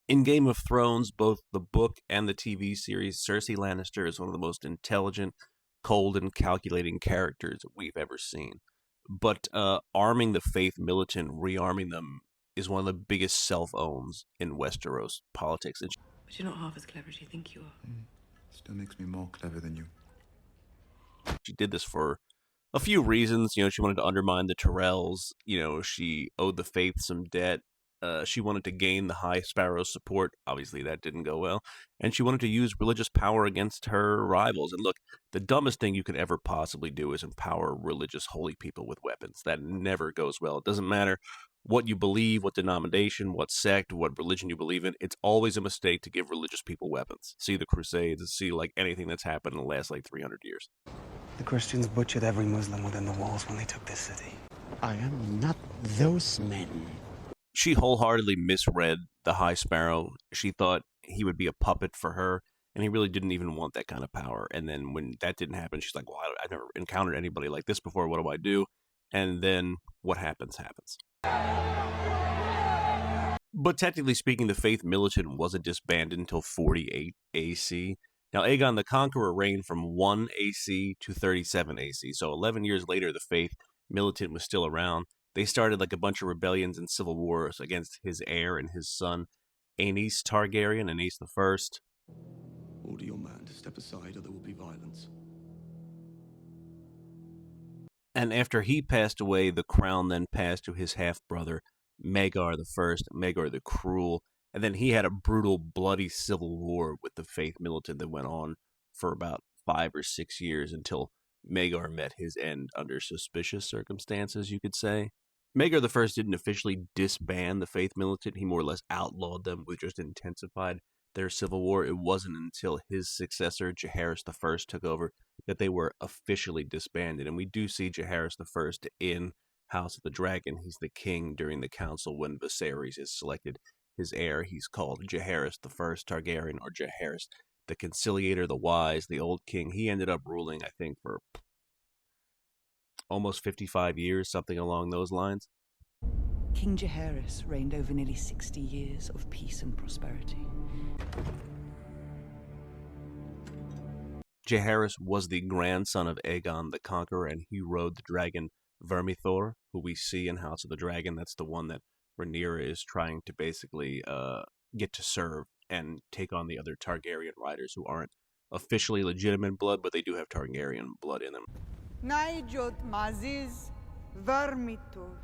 In Game of Thrones, both the book and the TV series, Cersei Lannister is one of the most intelligent, cold, and calculating characters we've ever seen. But arming the Faith Militant, rearming them, is one of the biggest self-owns in Westeros politics. And But you're not half as clever as you think you are. Still makes me more clever than you. she did this for a few reasons. She wanted to undermine the Tyrells. She owed the Faith some debt. She wanted to gain the High Sparrow's support. Obviously, that didn't go well. And she wanted to use religious power against her rivals. And look, the dumbest thing you could ever possibly do is empower religious holy people with weapons. That never goes well. It doesn't matter what you believe, what denomination, what sect, what religion you believe in. It's always a mistake to give religious people weapons. See the Crusades, see like anything that's happened in the last 300 years. The Christians butchered every Muslim within the walls when they took this city. I am not those men. She wholeheartedly misread the High Sparrow. She thought he would be a puppet for her, and he really didn't even want that kind of power. And then when that didn't happen, she's like, well, I've never encountered anybody like this before. What do I do? And then what happens. But technically speaking, the Faith Militant wasn't disbanded until 48 AC. Now, Aegon the Conqueror reigned from 1 AC to 37 AC. So 11 years later, the Faith Militant was still around. They started a bunch of rebellions and civil wars against his heir and his son, Aenys Targaryen, Aenys the First. Order your man to step aside or there will be violence. And after he passed away, the crown then passed to his half-brother, Maegor the First, Maegor the Cruel. And then he had a brutal, bloody civil war with the Faith Militant that went on for about 5 or 6 years until Maegor met his end under suspicious circumstances, you could say. Maegor the First didn't officially disband the Faith Militant. He more or less outlawed them, which just intensified their civil war. It wasn't until his successor, Jaehaerys the First, took over that they were officially disbanded. And we do see Jaehaerys the First in House of the Dragon. He's the king during the council when Viserys is selected his heir. He's called Jaehaerys the First Targaryen, or Jaehaerys the Conciliator, the Wise, the Old King. He ended up ruling, I think, for almost 55 years, something along those lines. King Jaehaerys reigned over nearly 60 years of peace and prosperity. Jaehaerys was the grandson of Aegon the Conqueror, and he rode the dragon Vermithor, who we see in House of the Dragon. That's the one that Rhaenyra is trying to basically get to serve and take on the other Targaryen riders who aren't officially legitimate blood, but they do have Targaryen blood in them. Naijot Maziz Vermitos.